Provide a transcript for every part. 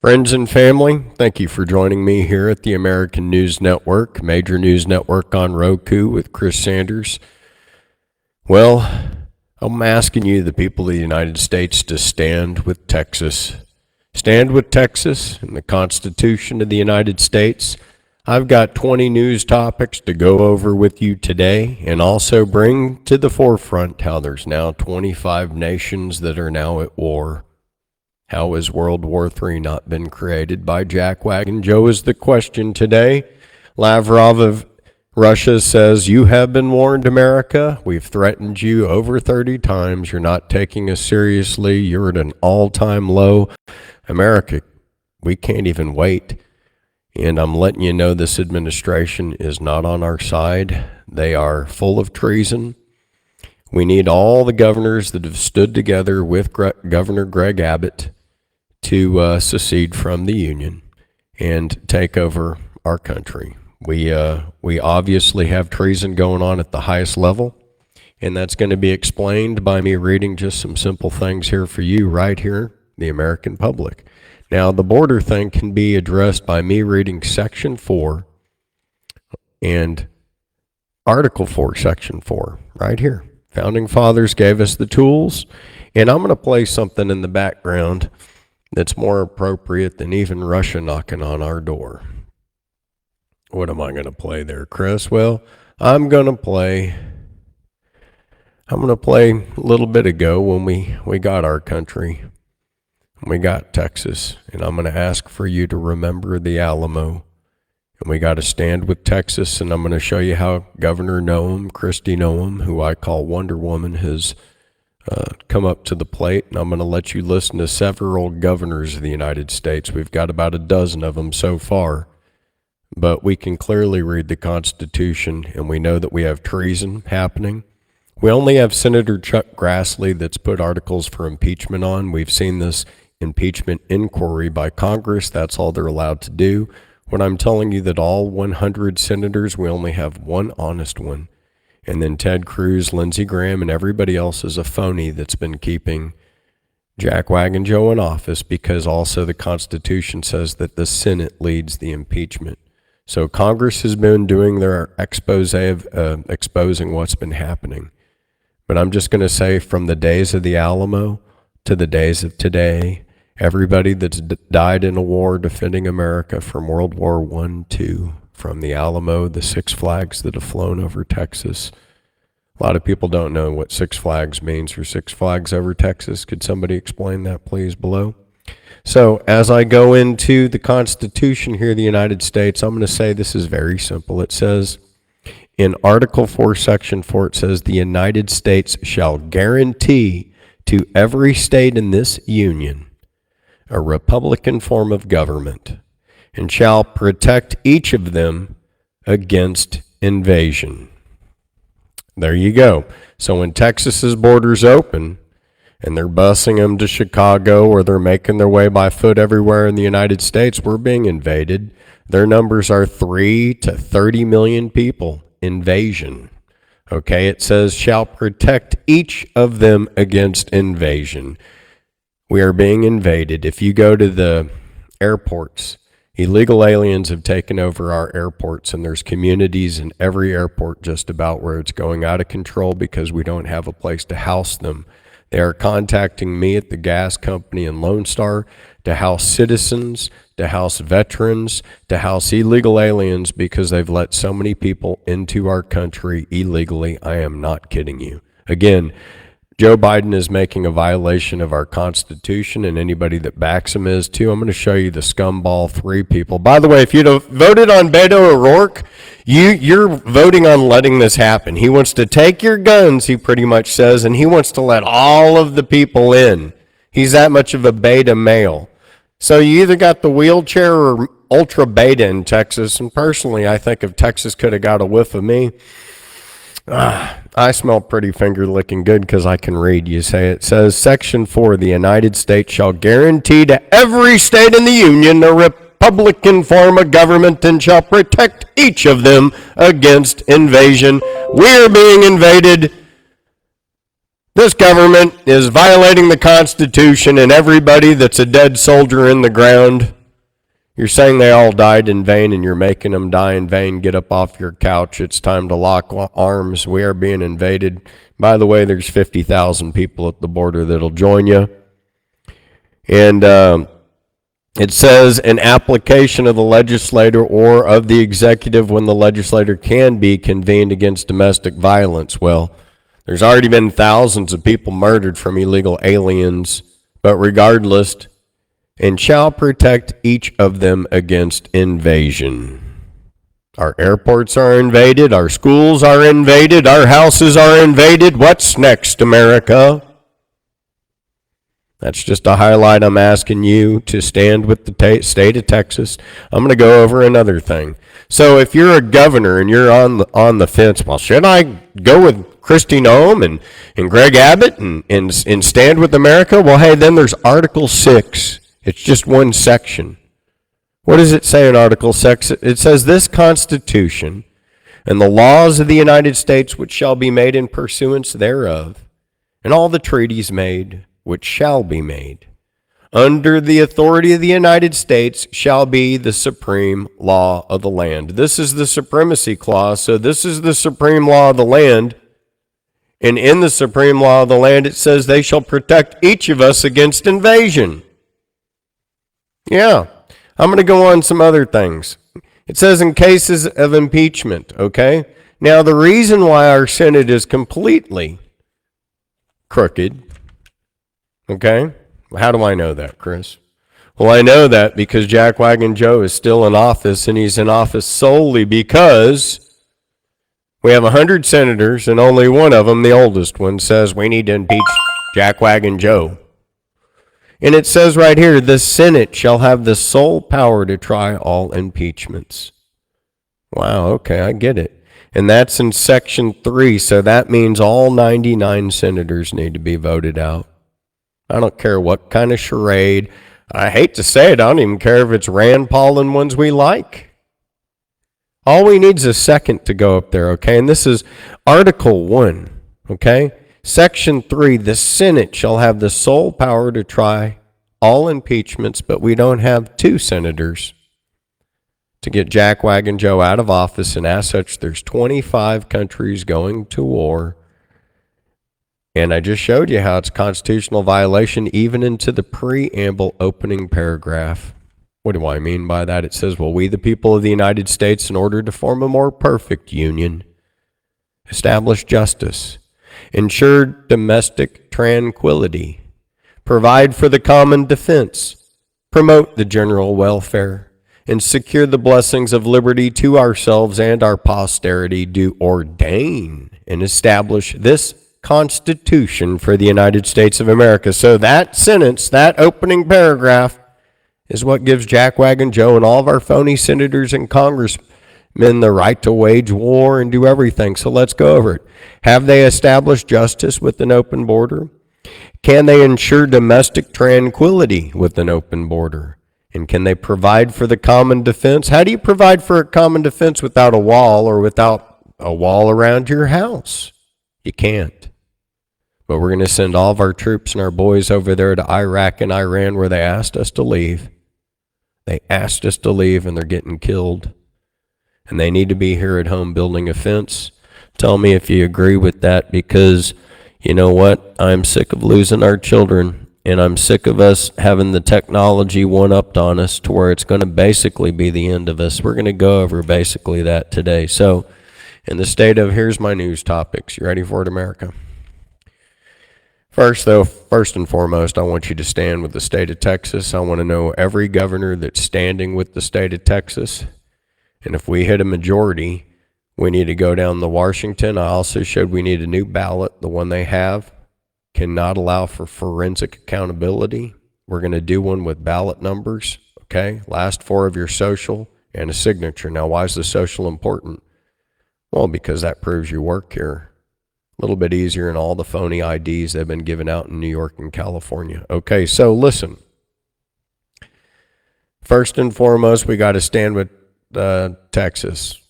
Friends and family, thank you for joining me here at the American News Network, major news network on Roku with Chris Sanders. Well, I'm asking you, the people of the United States, to stand with Texas. Stand with Texas and the Constitution of the United States. I've got 20 news topics to go over with you today and also bring to the forefront how there's now 25 nations that are now at war. How has World War III not been created by Jackwagon Joe is the question today. Lavrov of Russia says, "You have been warned, America. We've threatened you over 30 times. You're not taking us seriously. You're at an all-time low. America, we can't even wait." And I'm letting you know this administration is not on our side. They are full of treason. We need all the governors that have stood together with Governor Greg Abbott to secede from the Union and take over our country. We obviously have treason going on at the highest level, and that's going to be explained by me reading just some simple things here for you right here, the American public. Now, the border thing can be addressed by me reading Section 4 and Article 4, Section 4, right here. Founding Fathers gave us the tools, and I'm going to play something in the background that's more appropriate than even Russia knocking on our door. What am I going to play there, Chris? Well, I'm going to play a little bit ago when we got our country. We got Texas, and I'm going to ask for you to remember the Alamo. And we got to stand with Texas, and I'm going to show you how Governor Noem, Kristi Noem, who I call Wonder Woman, has come up to the plate. And I'm going to let you listen to several governors of the United States. We've got about a dozen of them so far. But we can clearly read the Constitution, and we know that we have treason happening. We only have Senator Chuck Grassley that's put articles for impeachment on. We've seen this impeachment inquiry by Congress. That's all they're allowed to do. When I'm telling you that all 100 senators, we only have one honest one. And then Ted Cruz, Lindsey Graham, and everybody else is a phony that's been keeping Jackwagon Joe in office, because also the Constitution says that the Senate leads the impeachment. So Congress has been doing their expose of exposing what's been happening. But I'm just going to say, from the days of the Alamo to the days of today, everybody that's died in a war defending America from World War I, II, from the Alamo, the Six Flags that have flown over Texas. A lot of people don't know what Six Flags means, or Six Flags over Texas. Could somebody explain that, please, below? So as I go into the Constitution here of the United States, I'm going to say this is very simple. It says, in Article 4, Section 4, it says, the United States shall guarantee to every state in this union a republican form of government, and shall protect each of them against invasion. There you go. So when Texas's borders open, and they're busing them to Chicago, or they're making their way by foot everywhere in the United States, we're being invaded. Their numbers are 3 to 30 million people. Invasion. Okay, it says, shall protect each of them against invasion. We are being invaded. If you go to the airports, illegal aliens have taken over our airports, and there's communities in every airport just about where it's going out of control because we don't have a place to house them. They are contacting me at the gas company in Lone Star to house citizens, to house veterans, to house illegal aliens, because they've let so many people into our country illegally. I am not kidding you. Again, Joe Biden is making a violation of our Constitution, and anybody that backs him is too. I'm going to show you the scumball 3 people. By the way, if you'd have voted on Beto O'Rourke, you're voting on letting this happen. He wants to take your guns, he pretty much says, and he wants to let all of the people in. He's that much of a beta male. So you either got the wheelchair or ultra beta in Texas, and personally, I think if Texas could have got a whiff of me, I smell pretty finger-licking good because I can read. You say it says, Section 4, the United States shall guarantee to every state in the Union a republican form of government and shall protect each of them against invasion. We are being invaded. This government is violating the Constitution, and everybody that's a dead soldier in the ground, you're saying they all died in vain, and you're making them die in vain. Get up off your couch. It's time to lock arms. We are being invaded. By the way, there's 50,000 people at the border that'll join you. And it says an application of the legislator or of the executive when the legislator can be convened against domestic violence. Well, there's already been thousands of people murdered from illegal aliens, but regardless, and shall protect each of them against invasion. Our airports are invaded, our schools are invaded, our houses are invaded. What's next, America? That's just a highlight. I'm asking you to stand with the state of Texas. I'm going to go over another thing. So if you're a governor and you're on the fence, well, should I go with Kristi Noem and Greg Abbott and stand with America? Well, hey, then there's Article 6. It's just one section. What does it say in Article 6? It says, this Constitution and the laws of the United States which shall be made in pursuance thereof, and all the treaties made which shall be made under the authority of the United States shall be the supreme law of the land. This is the supremacy clause, so this is the supreme law of the land. And in the supreme law of the land, it says they shall protect each of us against invasion. Yeah, I'm going to go on some other things. It says in cases of impeachment, okay? Now, the reason why our Senate is completely crooked, okay? How do I know that, Chris? Well, I know that because Jackwagon Joe is still in office, and he's in office solely because we have 100 senators, and only one of them, the oldest one, says we need to impeach Jackwagon Joe. And it says right here, the Senate shall have the sole power to try all impeachments. Wow, okay, I get it. And that's in Section 3, so that means all 99 senators need to be voted out. I don't care what kind of charade. I hate to say it, I don't even care if it's Rand Paul and ones we like. All we need is a second to go up there, okay? And this is Article 1, okay? Section 3, the Senate shall have the sole power to try all impeachments, but we don't have 2 senators to get Jackwagon Joe out of office, and as such, there's 25 countries going to war. And I just showed you how it's a constitutional violation even into the preamble opening paragraph. What do I mean by that? It says, well, we the people of the United States, in order to form a more perfect union, establish justice, ensure domestic tranquility, provide for the common defense, promote the general welfare, and secure the blessings of liberty to ourselves and our posterity, do ordain and establish this Constitution for the United States of America. So that sentence, that opening paragraph, is what gives Jackwagon Joe and all of our phony senators and congressmen the right to wage war and do everything. So let's go over it. Have they established justice with an open border? Can they ensure domestic tranquility with an open border? And can they provide for the common defense? How do you provide for a common defense without a wall or without a wall around your house? You can't. But we're going to send all of our troops and our boys over there to Iraq and Iran where they asked us to leave. They asked us to leave, and they're getting killed. And they need to be here at home building a fence. Tell me if you agree with that, because you know what? I'm sick of losing our children, and I'm sick of us having the technology one-upped on us to where it's going to basically be the end of us. We're going to go over basically that today. So, in the state of, here's my news topics. You ready for it, America? First and foremost, I want you to stand with the state of Texas. I want to know every governor that's standing with the state of Texas. And if we hit a majority, we need to go down to Washington. I also showed we need a new ballot. The one they have cannot allow for forensic accountability. We're going to do one with ballot numbers, okay? Last 4 of your social and a signature. Now, why is the social important? Well, because that proves you work here. A little bit easier than all the phony IDs that have been given out in New York and California. Okay, so listen. First and foremost, we got to stand with Texas.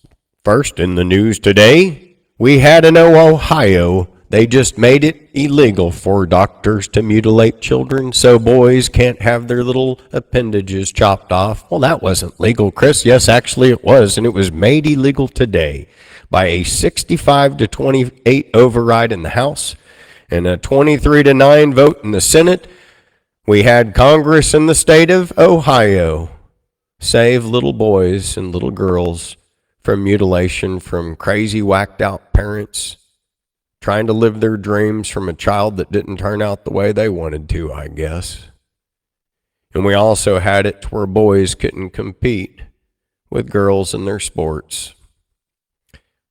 First, in the news today, we had an Ohio They just made it illegal for doctors to mutilate children so boys can't have their little appendages chopped off. Well, that wasn't legal, Chris. Yes, actually it was, and it was made illegal today by a 65 to 28 override in the House and a 23 to 9 vote in the Senate. We had Congress in the state of Ohio save little boys and little girls from mutilation from crazy, whacked out parents trying to live their dreams from a child that didn't turn out the way they wanted to, I guess. And we also had it to where boys couldn't compete with girls in their sports.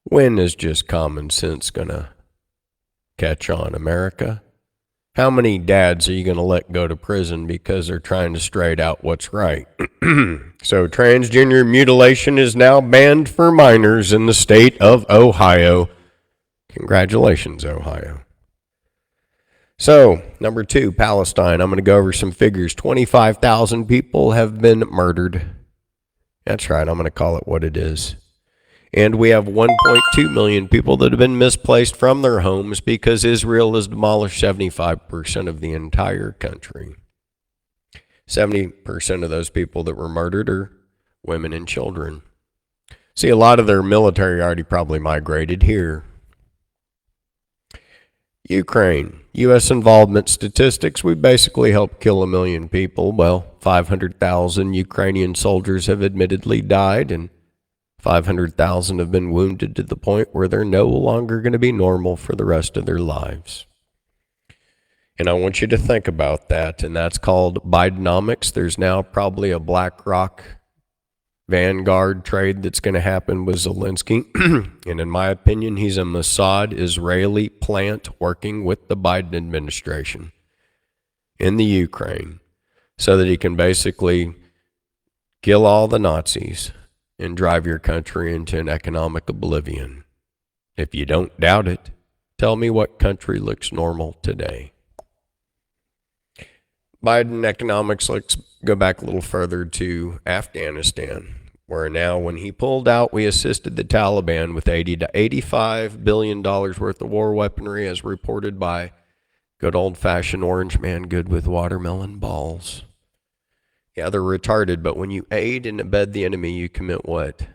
When is just common sense going to catch on, America? How many dads are you going to let go to prison because they're trying to straight out what's right? So transgender mutilation is now banned for minors in the state of Ohio. Congratulations, Ohio. So, number 2, Palestine. I'm going to go over some figures. 25,000 people have been murdered. That's right, I'm going to call it what it is. And we have 1.2 million people that have been misplaced from their homes because Israel has demolished 75% of the entire country. 70% of those people that were murdered are women and children. See, a lot of their military already probably migrated here. Ukraine. U.S. involvement statistics. We basically helped kill 1 million people. Well, 500,000 Ukrainian soldiers have admittedly died, and 500,000 have been wounded to the point where they're no longer going to be normal for the rest of their lives. And I want you to think about that, and that's called Bidenomics. There's now probably a BlackRock Vanguard trade that's going to happen with Zelensky. And in my opinion, he's a Mossad Israeli plant working with the Biden administration in the Ukraine so that he can basically kill all the Nazis and drive your country into an economic oblivion. If you don't doubt it, tell me what country looks normal today. Biden economics, let's go back a little further to Afghanistan, where now when he pulled out, we assisted the Taliban with $80 to $85 billion worth of war weaponry, as reported by good old-fashioned orange man good with watermelon balls. Yeah, they're retarded, but when you aid and abet the enemy, you commit what?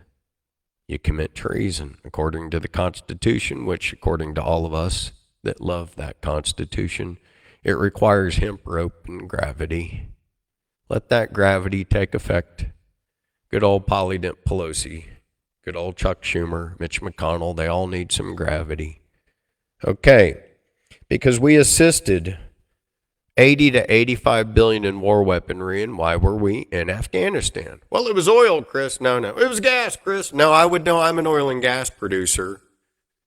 You commit treason, according to the Constitution, which, according to all of us that love that Constitution, it requires hemp rope and gravity. Let that gravity take effect. Good old Polydent Pelosi, good old Chuck Schumer, Mitch McConnell, they all need some gravity. Okay, because we assisted 80 to 85 billion in war weaponry, and why were we in Afghanistan? Well, it was oil, Chris. No, it was gas, Chris. No, I would know. I'm an oil and gas producer.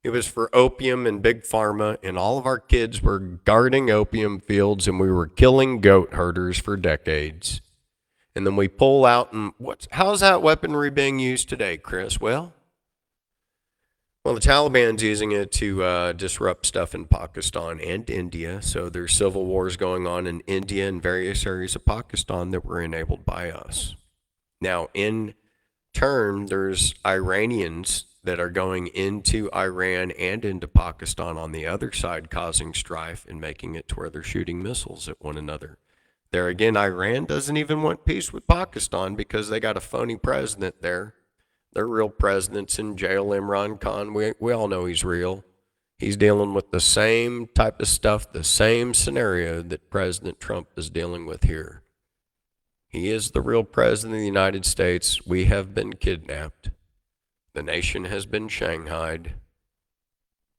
It was for opium and big pharma, and all of our kids were guarding opium fields, and we were killing goat herders for decades. And then we pull out, and how's that weaponry being used today, Chris? Well, the Taliban's using it to disrupt stuff in Pakistan and India. So there's civil wars going on in India and various areas of Pakistan that were enabled by us. Now, in turn, there's Iranians that are going into Iran and into Pakistan on the other side, causing strife and making it to where they're shooting missiles at one another. There again, Iran doesn't even want peace with Pakistan because they got a phony president there. Their real president's in jail, Imran Khan. We all know he's real. He's dealing with the same type of stuff, the same scenario that President Trump is dealing with here. He is the real president of the United States. We have been kidnapped. The nation has been shanghaied.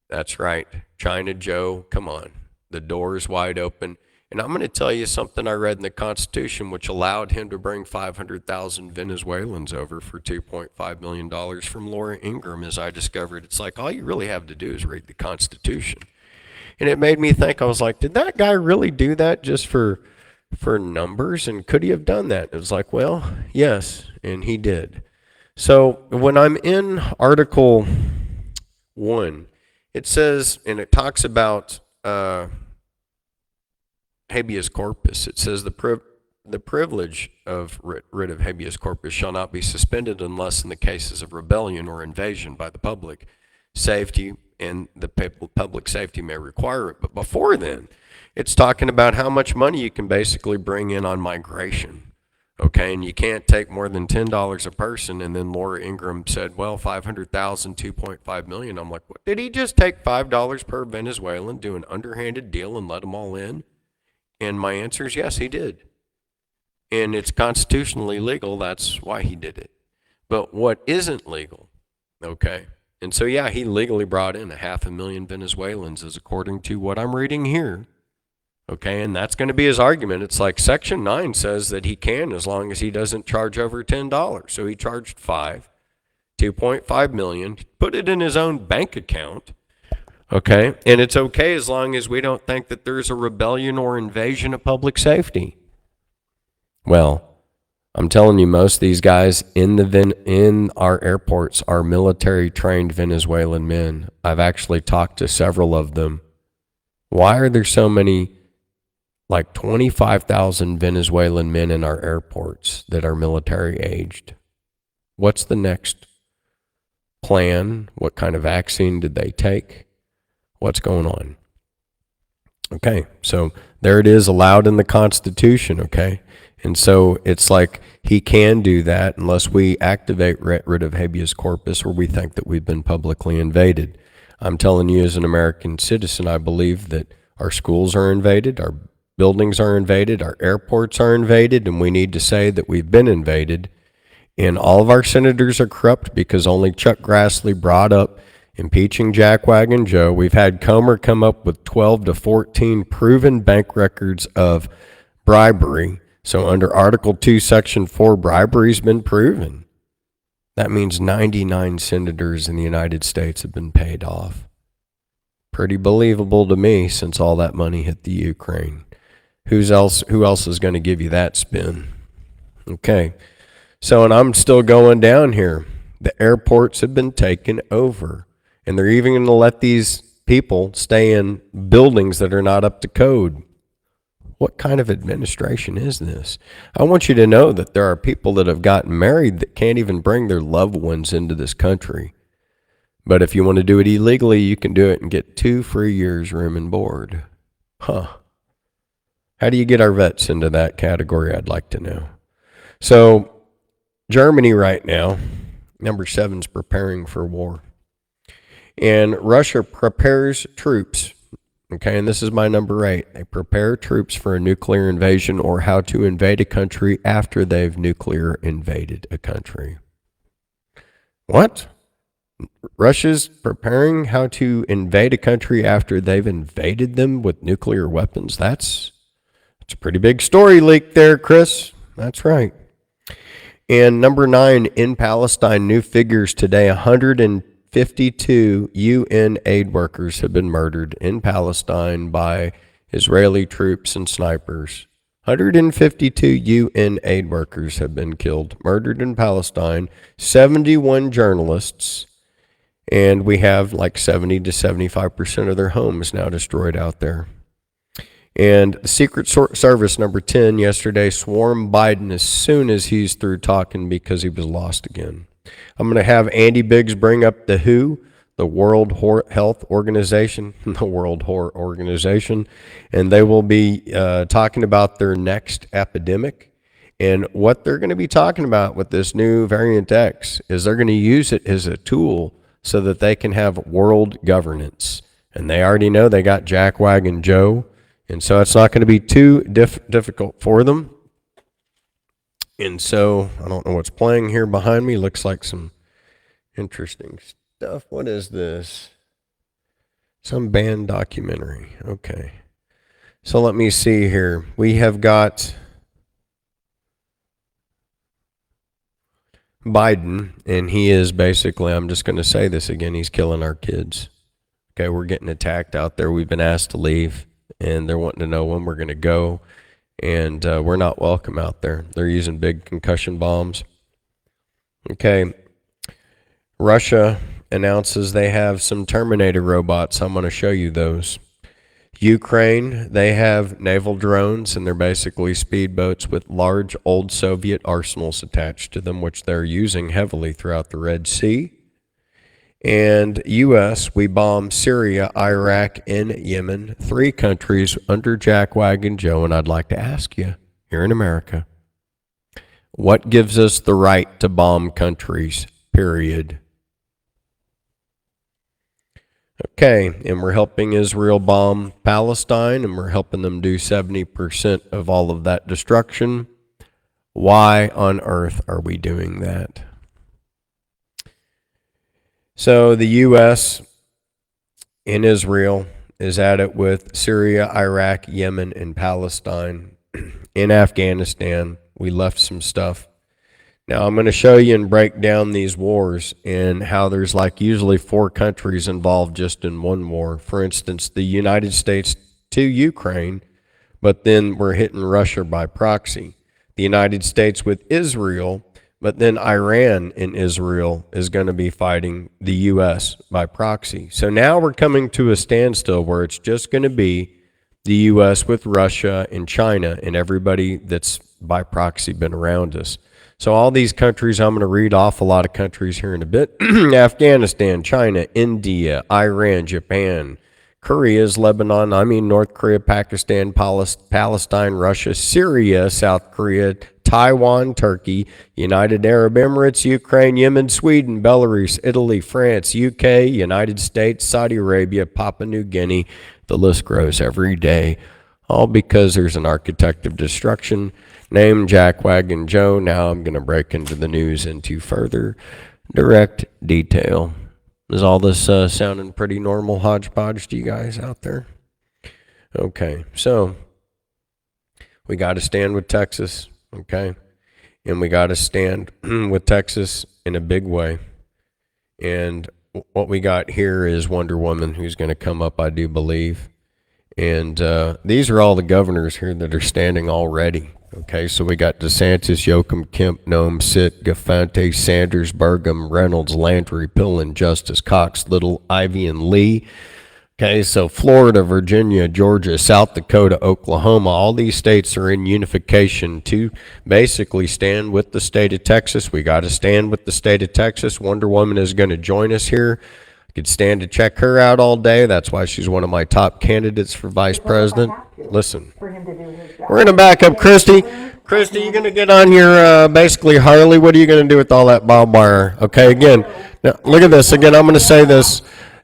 That's right. China Joe, come on. The door is wide open. And I'm going to tell you something I read in the Constitution which allowed him to bring 500,000 Venezuelans over for $2.5 million from Laura Ingraham, as I discovered. It's like all you really have to do is read the Constitution. And it made me think, I was like, did that guy really do that just for numbers? And could he have done that? It was like, well, yes, and he did. So when I'm in Article 1, it says, and it talks about habeas corpus. It says the privilege of writ of habeas corpus shall not be suspended unless in the cases of rebellion or invasion by the public safety and the public safety may require it. But before then, it's talking about how much money you can basically bring in on migration. Okay, and you can't take more than $10 a person. And then Laura Ingraham said, well, 500,000, 2.5 million. I'm like, what? Did he just take $5 per Venezuelan, do an underhanded deal, and let them all in? And my answer is yes, he did. And it's constitutionally legal. That's why he did it. But what isn't legal, okay? And so, yeah, he legally brought in 500,000 Venezuelans, as according to what I'm reading here. Okay, and that's going to be his argument. It's like Section 9 says that he can as long as he doesn't charge over $10. So he charged 2.5 million, put it in his own bank account. Okay, and it's okay as long as we don't think that there's a rebellion or invasion of public safety. Well, I'm telling you, most of these guys in our airports are military trained Venezuelan men. I've actually talked to several of them. Why are there so many, like 25,000 Venezuelan men in our airports that are military aged? What's the next plan? What kind of vaccine did they take? What's going on? Okay, so there it is, allowed in the Constitution, okay? And so it's like he can do that unless we activate writ of habeas corpus or we think that we've been publicly invaded. I'm telling you, as an American citizen, I believe that our schools are invaded, our buildings are invaded, our airports are invaded, and we need to say that we've been invaded. And all of our senators are corrupt because only Chuck Grassley brought up impeaching Jackwagon Joe. We've had Comer come up with 12 to 14 proven bank records of bribery. So under Article 2, Section 4, bribery's been proven. That means 99 senators in the United States have been paid off. Pretty believable to me, since all that money hit the Ukraine. Who else is going to give you that spin? Okay. So, and I'm still going down here. The airports have been taken over. And they're even going to let these people stay in buildings that are not up to code. What kind of administration is this? I want you to know that there are people that have gotten married that can't even bring their loved ones into this country. But if you want to do it illegally, you can do it and get 2 free years room and board. Huh. How do you get our vets into that category? I'd like to know. So Germany right now, number 7, is preparing for war. And Russia prepares troops. Okay, and this is my number 8. They prepare troops for a nuclear invasion, or how to invade a country after they've nuclear invaded a country. What? Russia's preparing how to invade a country after they've invaded them with nuclear weapons? That's a pretty big story leak there, Chris. That's right. And number 9, in Palestine, new figures today, 152 UN aid workers have been murdered in Palestine by Israeli troops and snipers. 152 UN aid workers have been killed, murdered in Palestine, 71 journalists, and we have like 70 to 75% of their homes now destroyed out there. And the Secret Service, number 10, yesterday swarmed Biden as soon as he's through talking because he was lost again. I'm going to have Andy Biggs bring up the WHO, the World Health Organization, and they will be talking about their next epidemic. And what they're going to be talking about with this new variant X is they're going to use it as a tool so that they can have world governance. And they already know they got Jackwagon Joe, and so it's not going to be too difficult for them. And so, I don't know what's playing here behind me. Looks like some interesting stuff. What is this? Some band documentary. Okay. So let me see here. We have got Biden, and he is basically, I'm just going to say this again, he's killing our kids. Okay, we're getting attacked out there. We've been asked to leave, and they're wanting to know when we're going to go. And we're not welcome out there. They're using big concussion bombs. Okay. Russia announces they have some Terminator robots. I'm going to show you those. Ukraine, they have naval drones, and they're basically speedboats with large old Soviet arsenals attached to them, which they're using heavily throughout the Red Sea. And U.S., we bombed Syria, Iraq, and Yemen, 3 countries under Jackwagon Joe. And I'd like to ask you, here in America, what gives us the right to bomb countries, period? Okay, and we're helping Israel bomb Palestine, and we're helping them do 70% of all of that destruction. Why on earth are we doing that? So the U.S. and Israel is at it with Syria, Iraq, Yemen, and Palestine. In Afghanistan, we left some stuff. Now I'm going to show you and break down these wars and how there's like usually 4 countries involved just in one war. For instance, the United States to Ukraine, but then we're hitting Russia by proxy. The United States with Israel, but then Iran and Israel is going to be fighting the U.S. by proxy. So now we're coming to a standstill where it's just going to be the U.S. with Russia and China and everybody that's by proxy been around us. So all these countries, I'm going to read off a lot of countries here in a bit. Afghanistan, China, India, Iran, Japan, Korea's Lebanon, North Korea, Pakistan, Palestine, Russia, Syria, South Korea, Taiwan, Turkey, United Arab Emirates, Ukraine, Yemen, Sweden, Belarus, Italy, France, UK, United States, Saudi Arabia, Papua New Guinea. The list grows every day, all because there's an architect of destruction named Jackwagon Joe. Now I'm going to break into the news into further direct detail. Is all this sounding pretty normal hodgepodge to you guys out there? Okay, so we got to stand with Texas, okay? And we got to stand with Texas in a big way. And what we got here is Wonder Woman, who's going to come up, I do believe. And these are all the governors here that are standing already. Okay, so we got DeSantis, Yoakum, Kemp, Noem, Sitt, Gafante, Sanders, Burgum, Reynolds, Landry, Pillen, Justice, Cox, Little, Ivey, and Lee. Okay, so Florida, Virginia, Georgia, South Dakota, Oklahoma, all these states are in unification to basically stand with the state of Texas. We got to stand with the state of Texas. Wonder Woman is going to join us here. I could stand to check her out all day. That's why she's one of my top candidates for vice president. Listen, we're going to back up Christy. Christy, you're going to get on your basically Harley. What are you going to do with all that barbed wire? Okay, again, now look at this. Again, I'm going to say this.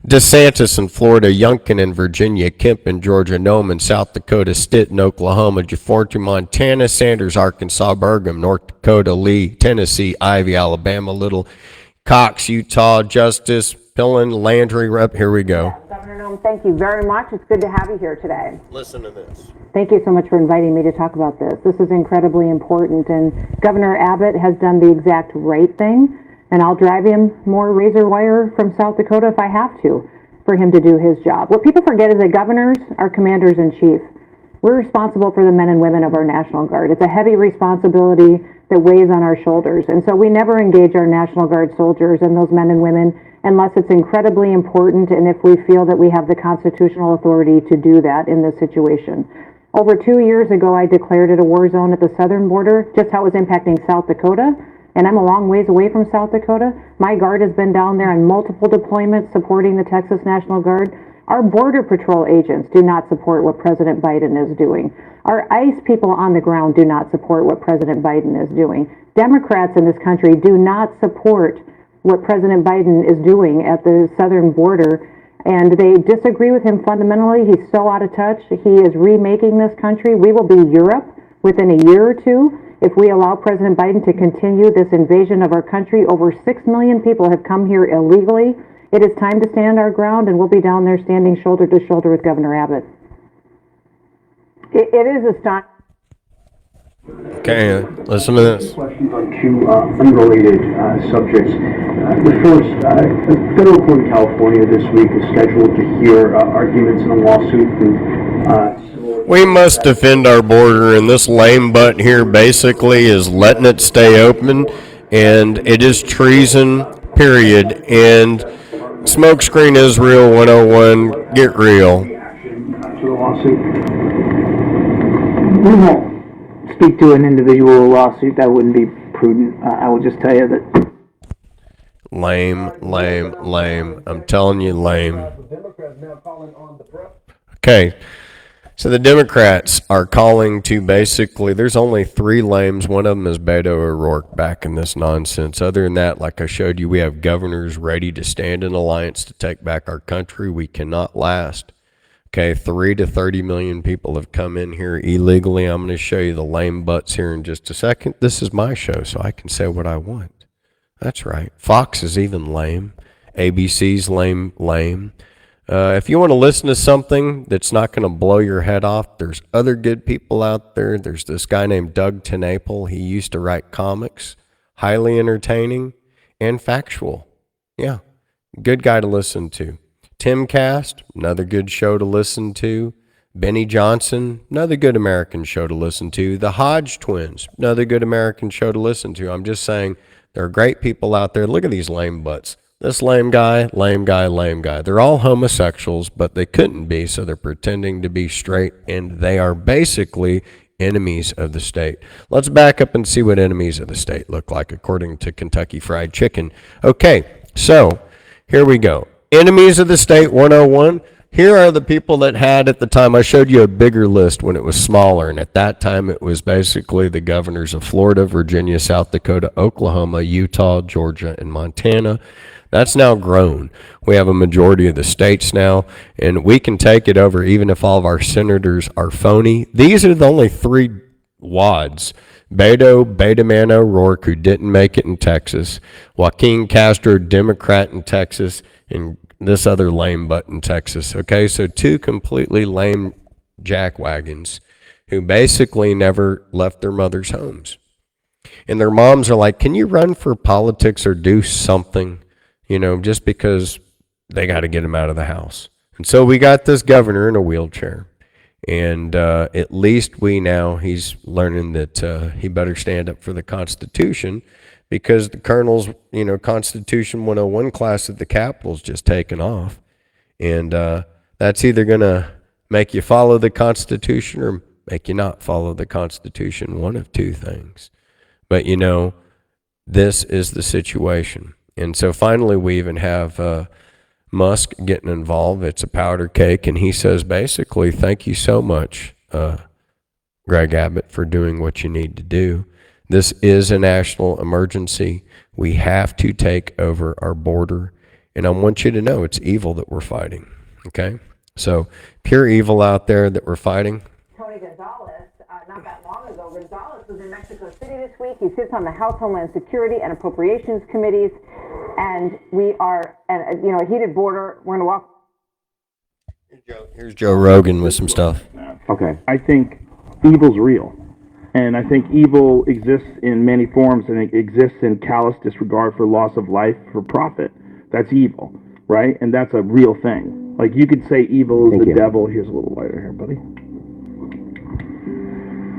DeSantis in Florida, Youngkin in Virginia, Kemp in Georgia, Noem in South Dakota, Stitt in Oklahoma, Giforti, Montana, Sanders, Arkansas, Burgum, North Dakota, Lee, Tennessee, Ivey, Alabama, Little, Cox, Utah, Justice, Pillen, Landry, Rep. Here we go. Governor Noem, thank you very much. It's good to have you here today. Listen to this. Thank you so much for inviting me to talk about this. This is incredibly important, and Governor Abbott has done the exact right thing. And I'll drive him more razor wire from South Dakota if I have to for him to do his job. What people forget is that governors are commanders in chief. We're responsible for the men and women of our National Guard. It's a heavy responsibility that weighs on our shoulders. And so we never engage our National Guard soldiers and those men and women unless it's incredibly important and if we feel that we have the constitutional authority to do that in this situation. Over 2 years ago, I declared it a war zone at the southern border, just how it was impacting South Dakota. And I'm a long ways away from South Dakota. My Guard has been down there on multiple deployments supporting the Texas National Guard. Our Border Patrol agents do not support what President Biden is doing. Our ICE people on the ground do not support what President Biden is doing. Democrats in this country do not support what President Biden is doing at the southern border, and they disagree with him fundamentally. He's so out of touch. He is remaking this country. We will be Europe within a year or two if we allow President Biden to continue this invasion of our country. Over 6 million people have come here illegally. It is time to stand our ground, and we'll be down there standing shoulder to shoulder with Governor Abbott. It is astonishing. Okay, listen to this. Questions on 2 unrelated subjects. The first, a federal court in California this week is scheduled to hear arguments in a lawsuit from we must defend our border, and this lame butt here basically is letting it stay open, and it is treason, period. And Smokescreen Israel 101, get real. To the lawsuit. We won't speak to an individual lawsuit. That wouldn't be prudent. I will just tell you that. Lame, lame, lame. I'm telling you, lame. Okay. So the Democrats are calling to basically, there's only three lames. One of them is Beto O'Rourke back in this nonsense. Other than that, like I showed you, we have governors ready to stand in alliance to take back our country. We cannot last. Okay, 3 to 30 million people have come in here illegally. I'm going to show you the lame butts here in just a second. This is my show, so I can say what I want. That's right. Fox is even lame. ABC's lame. If you want to listen to something that's not going to blow your head off, there's other good people out there. There's this guy named Doug TenNapel. He used to write comics, highly entertaining and factual. Yeah, good guy to listen to. Timcast, another good show to listen to. Benny Johnson, another good American show to listen to. The Hodge Twins, another good American show to listen to. I'm just saying there are great people out there. Look at these lame butts. This lame guy. They're all homosexuals, but they couldn't be, so they're pretending to be straight, and they are basically enemies of the state. Let's back up and see what enemies of the state look like, according to Kentucky Fried Chicken. Okay, so here we go. Enemies of the state 101. Here are the people that had at the time. I showed you a bigger list when it was smaller, and at that time it was basically the governors of Florida, Virginia, South Dakota, Oklahoma, Utah, Georgia, and Montana. That's now grown. We have a majority of the states now, and we can take it over even if all of our senators are phony. These are the only three wads. Beta Man O'Rourke, who didn't make it in Texas. Joaquin Castro, Democrat in Texas, and this other lame butt in Texas. Okay, so two completely lame jackwagons who basically never left their mother's homes. And their moms are like, can you run for politics or do something? You know, just because they got to get him out of the house. And so we got this governor in a wheelchair. And at least he's learning that he better stand up for the Constitution, because the colonel's, Constitution 101 class at the Capitol's just taken off. And that's either going to make you follow the Constitution or make you not follow the Constitution, one of two things. But, this is the situation. And so finally we even have Musk getting involved. It's a powder cake, and he says basically, thank you so much, Greg Abbott, for doing what you need to do. This is a national emergency. We have to take over our border, and I want you to know it's evil that we're fighting, okay? So pure evil out there that we're fighting. Tony Gonzalez, not that long ago, Gonzalez was in Mexico City this week. He sits on the House Homeland Security and Appropriations Committees, and we are, a heated border. We're going to walk. Here's Joe Rogan with some stuff. Okay. I think evil's real. And I think evil exists in many forms, and it exists in callous disregard for loss of life for profit. That's evil, right? And that's a real thing. Like, you could say evil is the devil. Here's a little lighter here, buddy.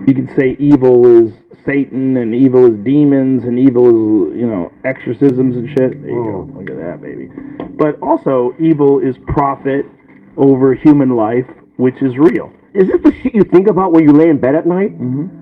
You could say evil is Satan, and evil is demons, and evil is, exorcisms and shit. There you go. Look at that, baby. But also, evil is profit over human life, which is real. Is this the shit you think about when you lay in bed at night? Mm-hmm.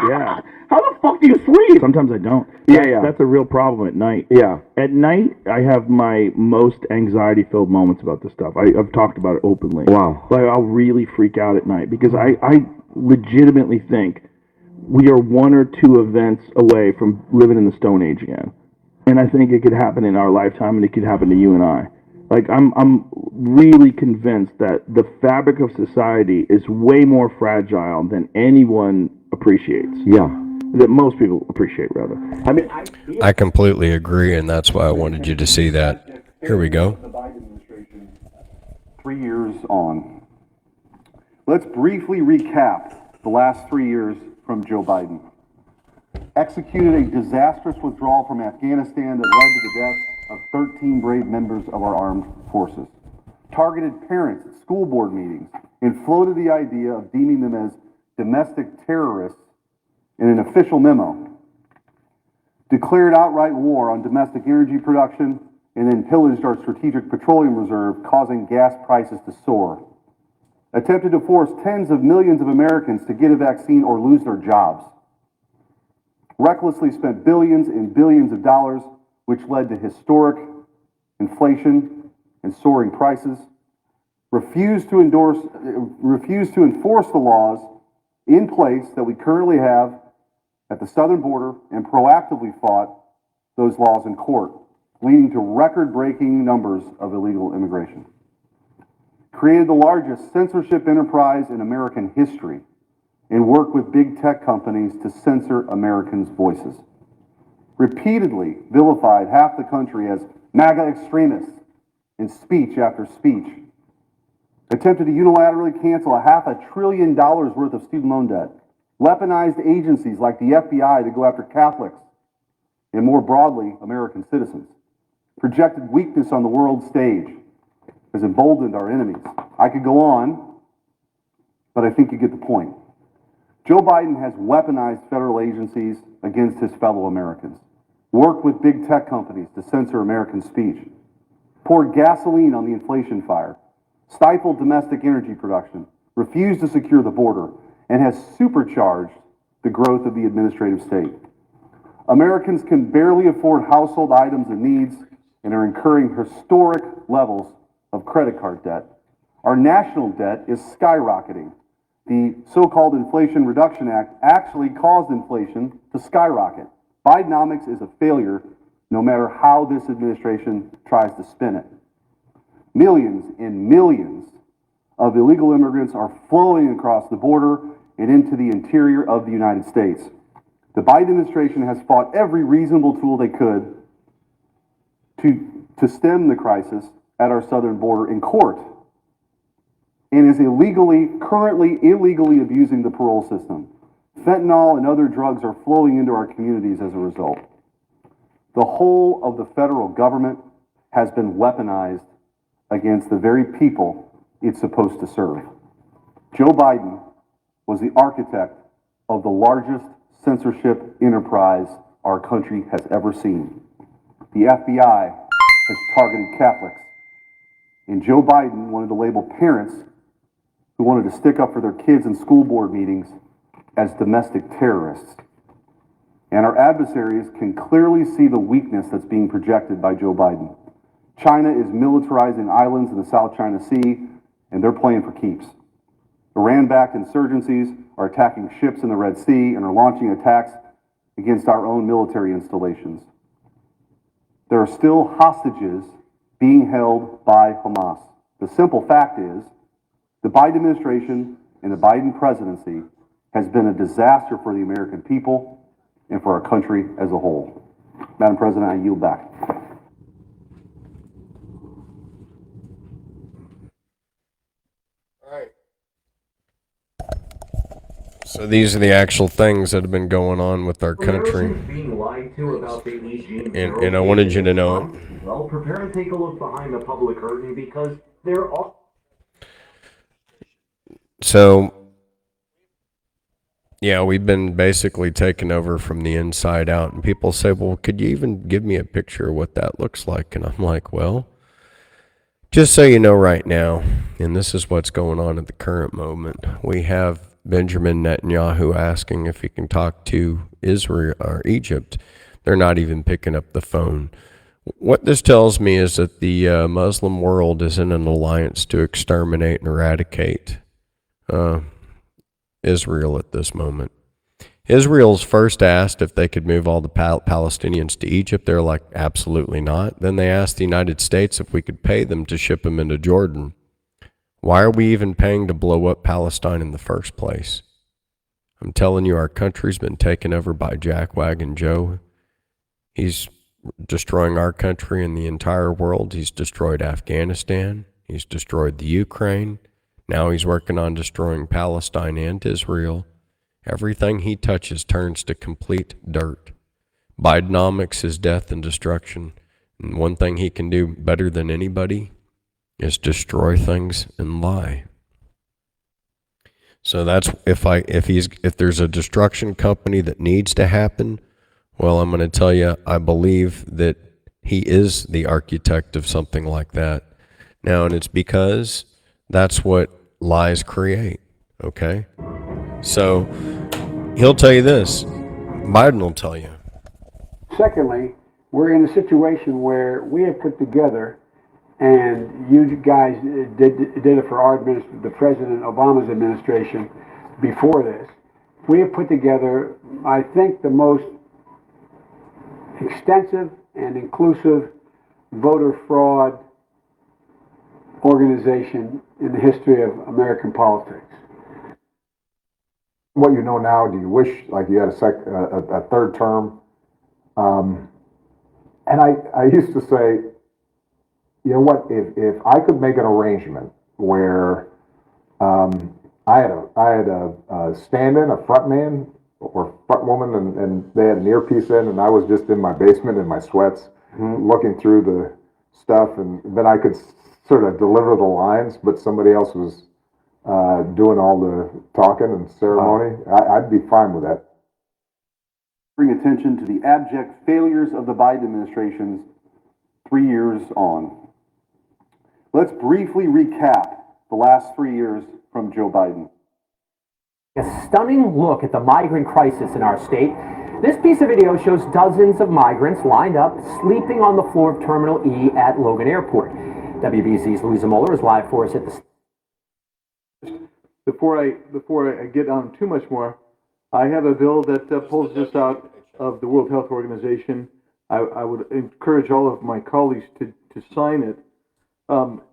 Yeah. How the fuck do you sleep? Sometimes I don't. Yeah. That's a real problem at night. Yeah. At night, I have my most anxiety-filled moments about this stuff. I've talked about it openly. Wow. Like, I'll really freak out at night because I legitimately think we are one or two events away from living in the Stone Age again. And I think it could happen in our lifetime, and it could happen to you and I. Like, I'm really convinced that the fabric of society is way more fragile than anyone appreciates. Yeah. That most people appreciate, rather. I mean, I completely agree, and that's why I wanted you to see that. Here we go. The Biden administration, 3 years on. Let's briefly recap the last 3 years from Joe Biden. Executed a disastrous withdrawal from Afghanistan that led to the death of 13 brave members of our armed forces. Targeted parents at school board meetings and floated the idea of deeming them as domestic terrorists in an official memo. Declared outright war on domestic energy production and then pillaged our strategic petroleum reserve, causing gas prices to soar. Attempted to force tens of millions of Americans to get a vaccine or lose their jobs. Recklessly spent billions and billions of dollars which led to historic inflation and soaring prices, refused to enforce the laws in place that we currently have at the southern border, and proactively fought those laws in court, leading to record-breaking numbers of illegal immigration. Created the largest censorship enterprise in American history, and worked with big tech companies to censor Americans' voices. Repeatedly vilified half the country as MAGA extremists in speech after speech. Attempted to unilaterally cancel $500 billion worth of student loan debt. Weaponized agencies like the FBI to go after Catholics and, more broadly, American citizens. Projected weakness on the world stage has emboldened our enemies. I could go on, but I think you get the point. Joe Biden has weaponized federal agencies against his fellow Americans, worked with big tech companies to censor American speech, poured gasoline on the inflation fire, stifled domestic energy production, refused to secure the border, and has supercharged the growth of the administrative state. Americans can barely afford household items and needs and are incurring historic levels of credit card debt. Our national debt is skyrocketing. The so-called Inflation Reduction Act actually caused inflation to skyrocket. Bidenomics is a failure no matter how this administration tries to spin it. Millions and millions of illegal immigrants are flowing across the border and into the interior of the United States. The Biden administration has fought every reasonable tool they could to stem the crisis at our southern border in court, and is currently illegally abusing the parole system. Fentanyl and other drugs are flowing into our communities as a result. The whole of the federal government has been weaponized against the very people it's supposed to serve. Joe Biden was the architect of the largest censorship enterprise our country has ever seen. The FBI has targeted Catholics, and Joe Biden wanted to label parents who wanted to stick up for their kids in school board meetings as domestic terrorists. And our adversaries can clearly see the weakness that's being projected by Joe Biden. China is militarizing islands in the South China Sea, and they're playing for keeps. Iran-backed insurgencies are attacking ships in the Red Sea and are launching attacks against our own military installations. There are still hostages being held by Hamas. The simple fact is, the Biden administration and the Biden presidency has been a disaster for the American people and for our country as a whole. Madam President, I yield back. So these are the actual things that have been going on with our country. Being lied to about the Gene And I wanted you to know it. Well, prepare and take a look behind the public curtain because there are. So, yeah, we've been basically taken over from the inside out. And people say, well, could you even give me a picture of what that looks like? And I'm like, well, just so you know right now, and this is what's going on at the current moment, we have Benjamin Netanyahu asking if he can talk to Israel or Egypt. They're not even picking up the phone. What this tells me is that the Muslim world is in an alliance to exterminate and eradicate Israel at this moment. Israel's first asked if they could move all the Palestinians to Egypt. They're like, absolutely not. Then they asked the United States if we could pay them to ship them into Jordan. Why are we even paying to blow up Palestine in the first place? I'm telling you, our country's been taken over by Jackwagon Joe. He's destroying our country and the entire world. He's destroyed Afghanistan. He's destroyed the Ukraine. Now he's working on destroying Palestine and Israel. Everything he touches turns to complete dirt. Bidenomics is death and destruction. And one thing he can do better than anybody is destroy things and lie. So that's if there's a destruction company that needs to happen, well, I'm going to tell you, I believe that he is the architect of something like that. Now, and it's because that's what lies create, okay? So he'll tell you this. Biden will tell you. Secondly, we're in a situation where we have put together, and you guys did it for our the President Obama's administration before this. We have put together, I think, the most extensive and inclusive voter fraud organization in the history of American politics. What you know now, do you wish like you had a third term? And I used to say, you know what, if I could make an arrangement where I had a stand-in, a front man or front woman, and they had an earpiece in, and I was just in my basement in my sweats, looking through the stuff, and then I could sort of deliver the lines, but somebody else was doing all the talking and ceremony. I'd be fine with that. Bring attention to the abject failures of the Biden administration's 3 years on. Let's briefly recap the last 3 years from Joe Biden. A stunning look at the migrant crisis in our state. This piece of video shows dozens of migrants lined up, sleeping on the floor of Terminal E at Logan Airport. WBC's Louisa Moeller is live for us at the... Before I get on too much more, I have a bill that pulls this out of the World Health Organization. I would encourage all of my colleagues to sign it.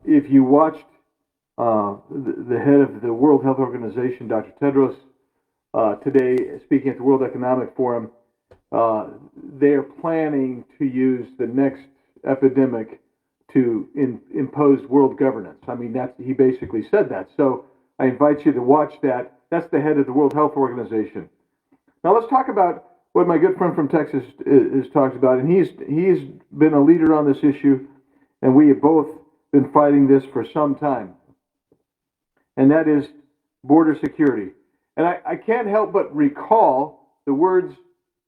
If you watched the head of the World Health Organization, Dr. Tedros, today speaking at the World Economic Forum, they are planning to use the next epidemic to impose world governance. I mean, he basically said that. So I invite you to watch that. That's the head of the World Health Organization. Now let's talk about what my good friend from Texas has talked about, and he's been a leader on this issue, and we have both been fighting this for some time, and that is border security. And I can't help but recall the words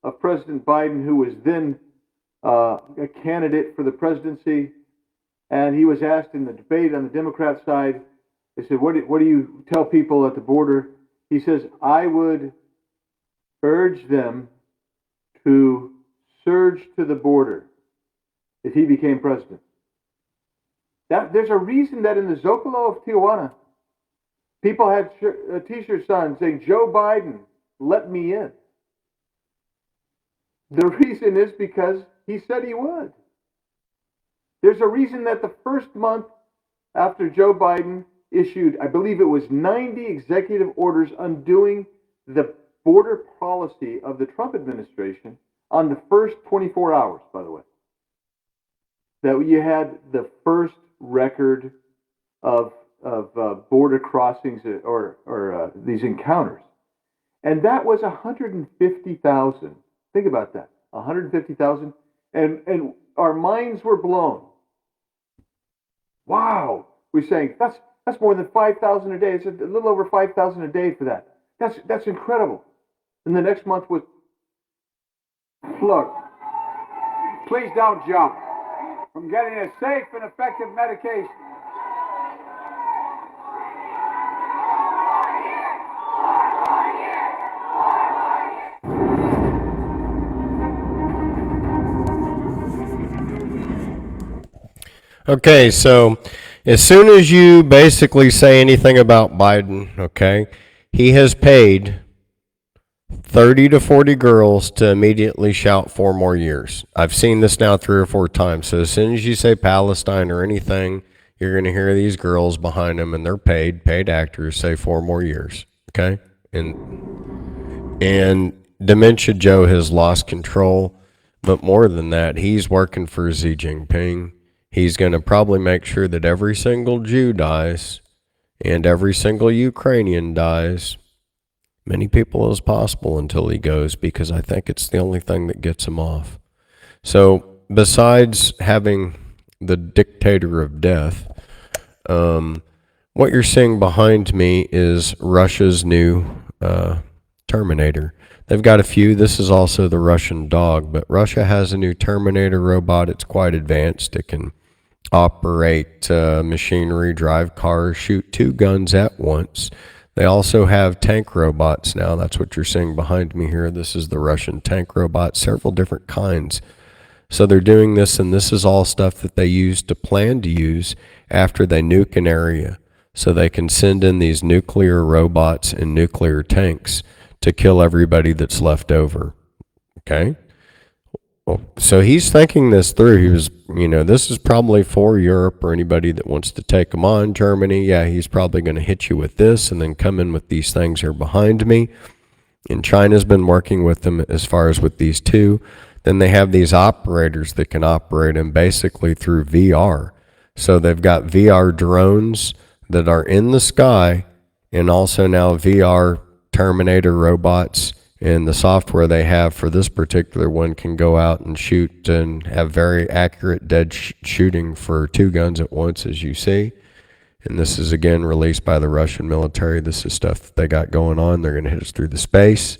of President Biden, who was then a candidate for the presidency, and he was asked in the debate on the Democrat side, they said, what do you tell people at the border? He says, I would urge them to surge to the border if he became president. There's a reason that in the Zocalo of Tijuana, people had t-shirts on saying, Joe Biden, let me in. The reason is because he said he would. There's a reason that the first month after Joe Biden issued, I believe it was 90 executive orders undoing the border policy of the Trump administration on the first 24 hours, by the way, that you had the first record of border crossings or these encounters. And that was 150,000. Think about that, 150,000. And our minds were blown. Wow. We're saying, that's more than 5,000 a day. It's a little over 5,000 a day for that. That's incredible. And the next month was... Look, please don't jump from getting a safe and effective medication. Okay, so as soon as you basically say anything about Biden, okay, he has paid 30 to 40 girls to immediately shout 4 more years. I've seen this now 3 or 4 times. So as soon as you say Palestine or anything, you're going to hear these girls behind them, and they're paid actors say 4 more years, okay? And Dementia Joe has lost control, but more than that, he's working for Xi Jinping. He's going to probably make sure that every single Jew dies and every single Ukrainian dies, many people as possible until he goes, because I think it's the only thing that gets him off. So besides having the dictator of death, what you're seeing behind me is Russia's new Terminator. They've got a few. This is also the Russian dog, but Russia has a new Terminator robot. It's quite advanced. It can operate machinery, drive cars, shoot 2 guns at once. They also have tank robots now. That's what you're seeing behind me here. This is the Russian tank robot, several different kinds. So they're doing this, and this is all stuff that they use to plan to use after they nuke an area. So they can send in these nuclear robots and nuclear tanks to kill everybody that's left over. Okay? Well, so he's thinking this through. He was, this is probably for Europe or anybody that wants to take them on. Germany, yeah, he's probably going to hit you with this and then come in with these things here behind me. And China's been working with them as far as with these two. Then they have these operators that can operate them basically through VR. So they've got VR drones that are in the sky, and also now VR Terminator robots, and the software they have for this particular one can go out and shoot and have very accurate dead shooting for two guns at once, as you see. And this is again released by the Russian military. This is stuff that they got going on. They're going to hit us through the space.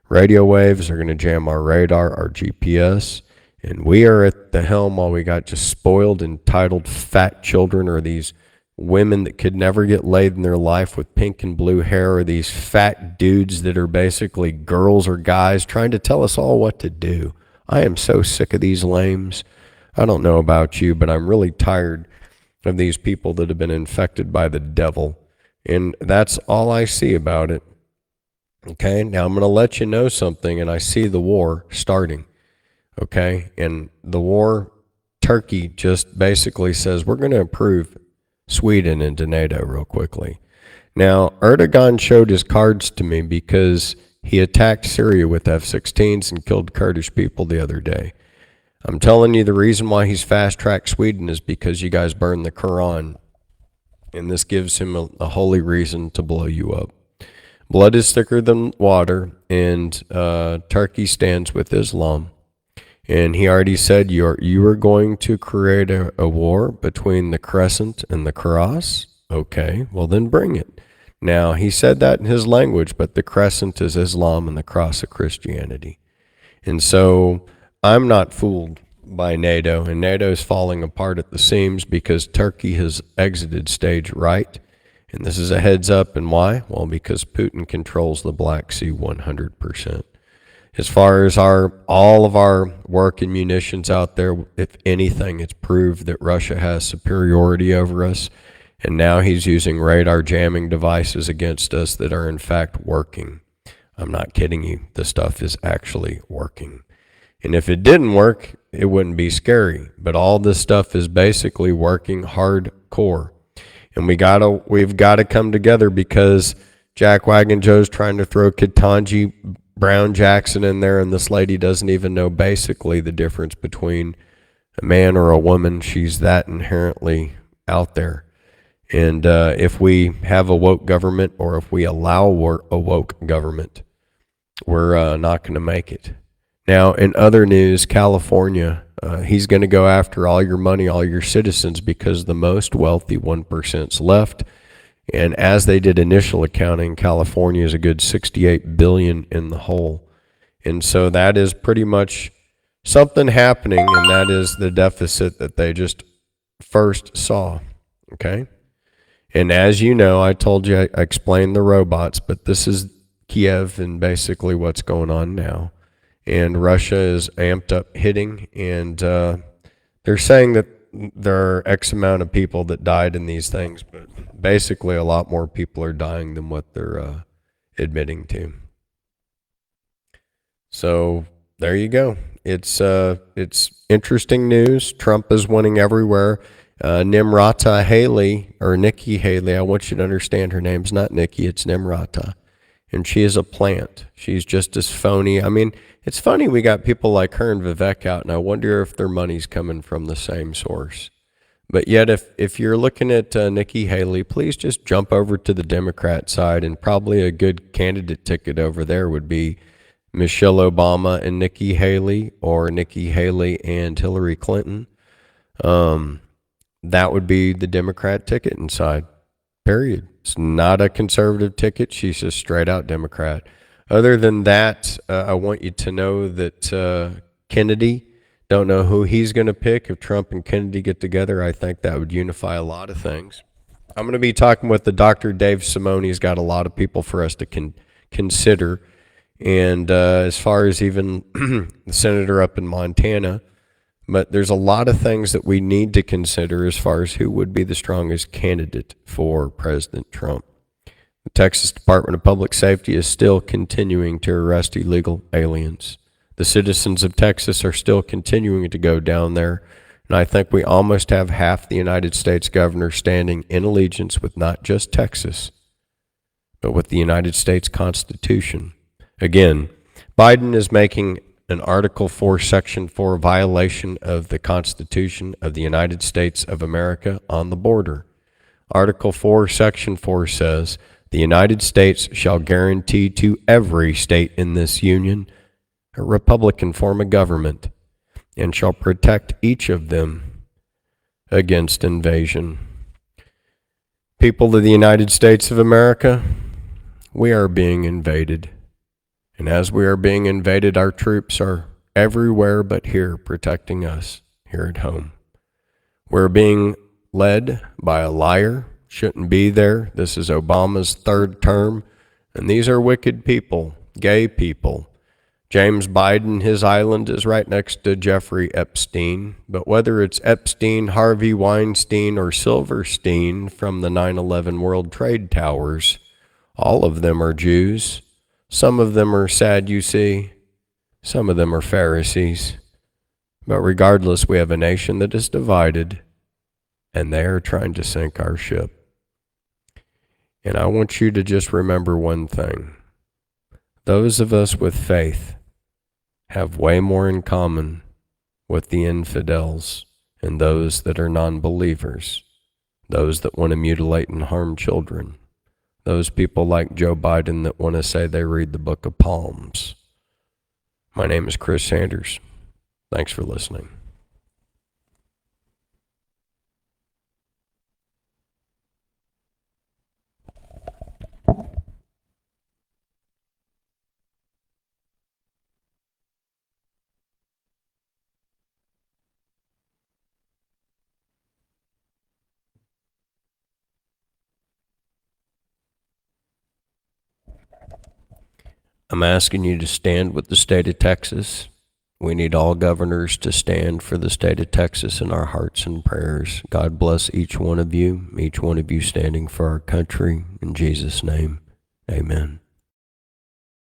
Radio waves are going to jam our radar, our GPS. And we are at the helm while we got just spoiled, entitled fat children, or these women that could never get laid in their life with pink and blue hair, or these fat dudes that are basically girls or guys trying to tell us all what to do. I am so sick of these lames. I don't know about you, but I'm really tired of these people that have been infected by the devil. And that's all I see about it. Okay, now I'm going to let you know something, and I see the war starting. Okay, and the war, Turkey just basically says, we're going to approve Sweden into NATO real quickly. Now, Erdogan showed his cards to me because he attacked Syria with F-16s and killed Kurdish people the other day. I'm telling you, the reason why he's fast-tracked Sweden is because you guys burned the Quran, and this gives him a holy reason to blow you up. Blood is thicker than water, and Turkey stands with Islam. And he already said you are going to create a war between the crescent and the cross. Okay, well then bring it. Now, he said that in his language, but the crescent is Islam and the cross of Christianity. And so I'm not fooled by NATO, and NATO is falling apart at the seams because Turkey has exited stage right. And this is a heads up, and why? Well, because Putin controls the Black Sea 100%. As far as all of our work and munitions out there, if anything, it's proved that Russia has superiority over us. And now he's using radar jamming devices against us that are in fact working. I'm not kidding you. The stuff is actually working. And if it didn't work, it wouldn't be scary. But all this stuff is basically working hardcore. And we've got to come together, because Jack Wagon Joe's trying to throw Ketanji Brown Jackson in there, and this lady doesn't even know basically the difference between a man or a woman. She's that inherently out there. And if we have a woke government, or if we allow a woke government, we're not going to make it. Now, in other news, California, he's going to go after all your money, all your citizens, because the most wealthy 1%'s left. And as they did initial accounting, California is a good $68 billion in the hole. And so that is pretty much something happening, and that is the deficit that they just first saw. Okay? And as you know, I told you, I explained the robots, but this is Kiev and basically what's going on now. And Russia is amped up hitting, and they're saying that there are X amount of people that died in these things, but basically a lot more people are dying than what they're admitting to. So there you go. It's interesting news. Trump is winning everywhere. Nimrata Haley, or Nikki Haley, I want you to understand her name's not Nikki, it's Nimrata. And she is a plant. She's just as phony. I mean, it's funny we got people like her and Vivek out, and I wonder if their money's coming from the same source. But yet, if you're looking at Nikki Haley, please just jump over to the Democrat side, and probably a good candidate ticket over there would be Michelle Obama and Nikki Haley, or Nikki Haley and Hillary Clinton. That would be the Democrat ticket inside, period. It's not a conservative ticket. She's a straight out Democrat. Other than that, I want you to know that Kennedy, don't know who he's going to pick. If Trump and Kennedy get together, I think that would unify a lot of things. I'm going to be talking with the Dr. Dave Simone. He's got a lot of people for us to consider. And as far as even the senator up in Montana, But there's a lot of things that we need to consider as far as who would be the strongest candidate for President Trump. The Texas Department of Public Safety is still continuing to arrest illegal aliens. The citizens of Texas are still continuing to go down there, and I think we almost have half the United States governor standing in allegiance with not just Texas, but with the United States Constitution. Again, Biden is making an Article 4, Section 4 violation of the Constitution of the United States of America on the border. Article 4, Section 4 says, "The United States shall guarantee to every state in this union a republican form of government, and shall protect each of them against invasion." People of the United States of America, we are being invaded. And as we are being invaded, our troops are everywhere but here protecting us here at home. We're being led by a liar, shouldn't be there. This is Obama's third term, and these are wicked people, gay people. James Biden, his island is right next to Jeffrey Epstein, but whether it's Epstein, Harvey Weinstein, or Silverstein from the 9/11 World Trade Towers, all of them are Jews. Some of them are Sadducees, some of them are Pharisees. But regardless, we have a nation that is divided, and they are trying to sink our ship. And I want you to just remember one thing. Those of us with faith have way more in common with the infidels and those that are non-believers, those that want to mutilate and harm children, those people like Joe Biden that want to say they read the Book of Psalms. My name is Chris Sanders. Thanks for listening. I'm asking you to stand with the state of Texas. We need all governors to stand for the state of Texas in our hearts and prayers. God bless each one of you standing for our country. In Jesus' name, amen.